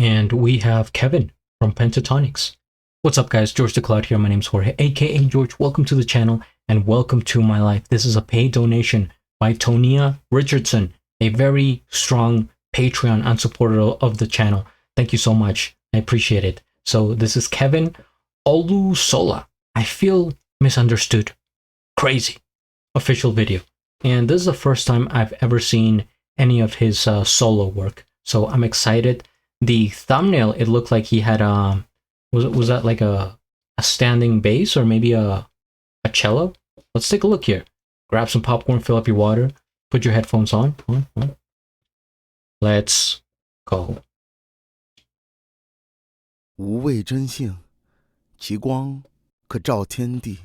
and we have Kevin from Pentatonics. What's up, guys? GeorgeTheCloud here. My name's Jorge, aka George. Welcome to the channel and welcome to my life. This is a paid donation by Tonia Richardson, a very strong Patreon and supporter of the channel. Thank you so much. I appreciate it. So this is Kevin Olusola. I feel misunderstood. Crazy. Official video. And this is the first time I've ever seen any of his solo work. So I'm excited. The thumbnail, it looked like he had was that like a standing bass or maybe a cello? Let's take a look here. Grab some popcorn, fill up your water, put your headphones on. Let's go. 无畏真性，其光可照天地。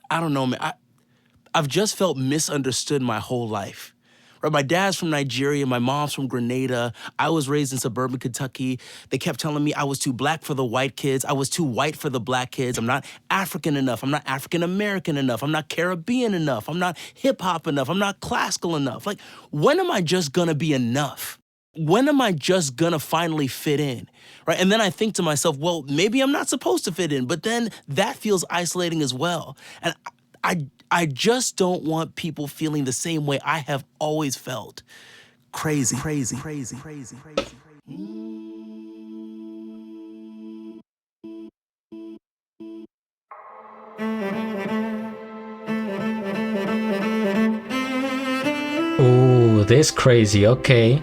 I don't know, man. I've just felt misunderstood my whole life. Right? My dad's from Nigeria, my mom's from Grenada. I was raised in suburban Kentucky. They kept telling me I was too black for the white kids. I was too white for the black kids. I'm not African enough. I'm not African American enough. I'm not Caribbean enough. I'm not hip hop enough. I'm not classical enough. Like, when am I just gonna be enough? When am I just gonna finally fit in, right? And then I think to myself, well, maybe I'm not supposed to fit in, but then that feels isolating as well. And I just don't want people feeling the same way I have always felt. Crazy, crazy, crazy, crazy, crazy. Oh, this crazy. Okay.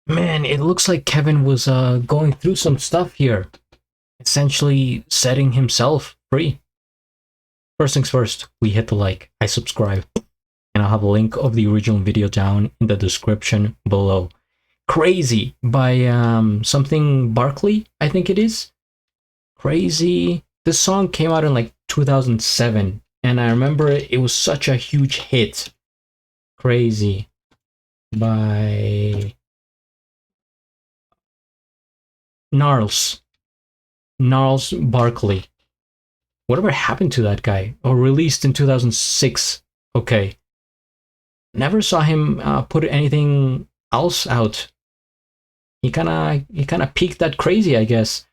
Man, it looks like Kevin was going through some stuff here, essentially setting himself free. First things first, we hit the like, I subscribe, and I'll have a link of the original video down in the description below. Crazy by something Barkley, I think it is. Crazy. This song came out in like 2007, and I remember it was such a huge hit. Crazy by Gnarls. Gnarls Barkley. Whatever happened to that guy? Or released in 2006. Okay. Never saw him put anything else out. He kind of peaked that crazy, I guess.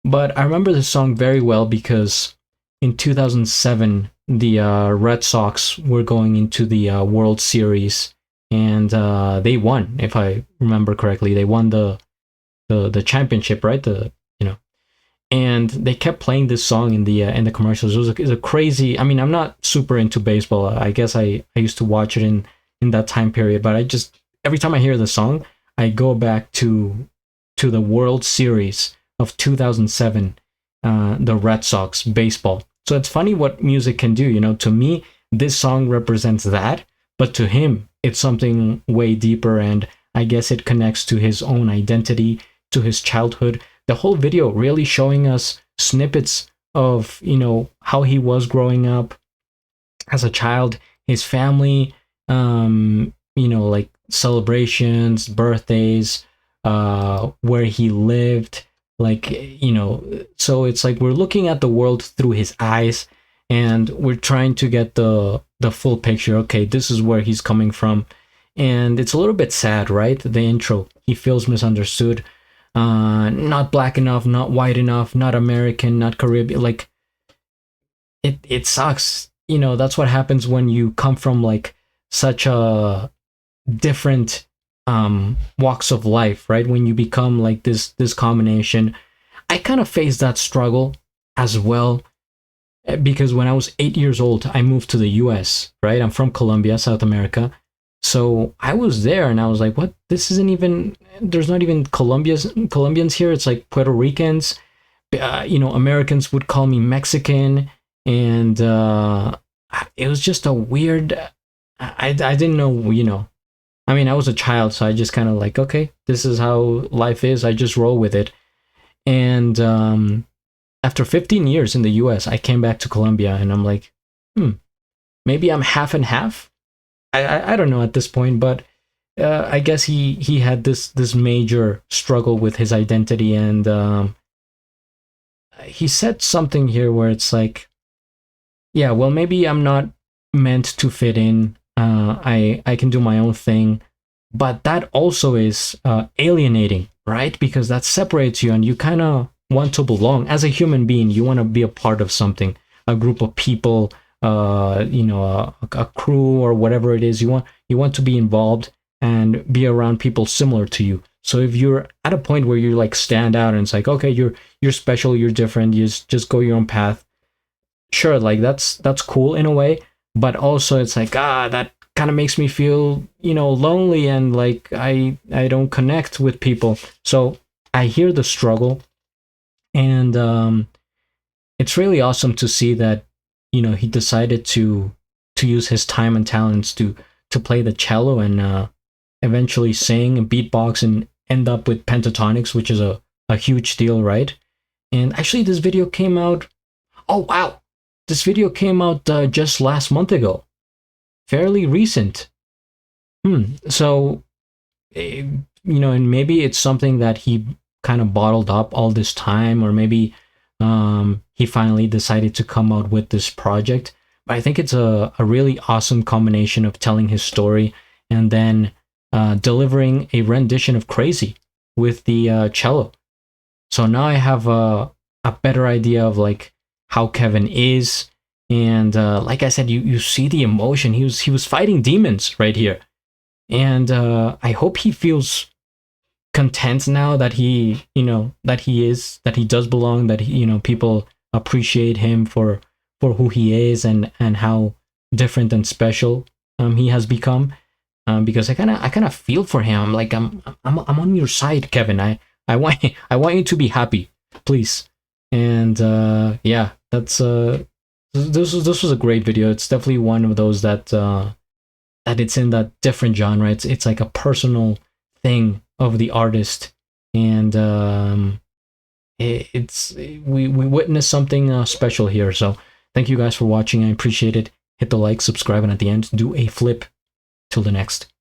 But I remember the song very well because in 2007 the Red Sox were going into the World Series, and they won, if I remember correctly. They won the championship, right? And they kept playing this song in the commercials. It was a crazy. I mean, I'm not super into baseball. I guess I used to watch it in that time period, but I just, every time I hear the song, I go back to the World Series of 2007, the Red Sox baseball. So it's funny what music can do. To me, this song represents that, but to him, it's something way deeper, and I guess it connects to his own identity, to his childhood. The whole video really showing us snippets of, how he was growing up as a child, his family, like celebrations, birthdays, where he lived, so it's like we're looking at the world through his eyes, and we're trying to get the full picture. Okay, this is where he's coming from. And it's a little bit sad, right? The intro, he feels misunderstood, not black enough, not white enough, not American, not Caribbean. Like, it sucks. That's what happens when you come from like such a different walks of life, right? When you become like this combination. I kind of faced that struggle as well, because when I was 8 years old, I moved to the US, right? I'm from Colombia, South America. So I was there and I was like, what? This isn't even, there's not even Colombians here. It's like Puerto Ricans. Americans would call me Mexican. And it was just a weird, I didn't know, I mean, I was a child, so I just kind of like, okay, this is how life is. I just roll with it. And after 15 years in the US, I came back to Colombia, and I'm like, maybe I'm half and half. I don't know at this point, but I guess he had this major struggle with his identity, and he said something here where it's like, yeah, well, maybe I'm not meant to fit in. I can do my own thing, but that also is alienating, right? Because that separates you, and you kind of want to belong as a human being. You want to be a part of something, a group of people, a crew or whatever it is. You want to be involved and be around people similar to you. So if you're at a point where you like stand out and it's like, okay, you're special, you're different, you just go your own path. Sure, like that's cool in a way, but also it's like, that kind of makes me feel, lonely, and like I don't connect with people. So I hear the struggle, and it's really awesome to see that he decided to use his time and talents to play the cello, and eventually sing and beatbox and end up with pentatonics, which is a huge deal, right? And actually this video came out, oh wow, this video came out just last month ago, fairly recent. So and maybe it's something that he kind of bottled up all this time, or maybe he finally decided to come out with this project. But I think it's a really awesome combination of telling his story and then delivering a rendition of Crazy with the cello. So now I have a better idea of like how Kevin is, and like I said, you see the emotion. He was fighting demons right here, and I hope he feels content now that he does belong, that people appreciate him for who he is, and how different and special he has become. because I kind of feel for him. I'm like, I'm on your side, Kevin. I want I want you to be happy, please. And yeah, that's this was a great video. It's definitely one of those that that it's in that different genre. It's like a personal thing of the artist, and we witnessed something special here. So thank you guys for watching. I appreciate it. Hit the like, subscribe, and at the end, do a flip. Till the next.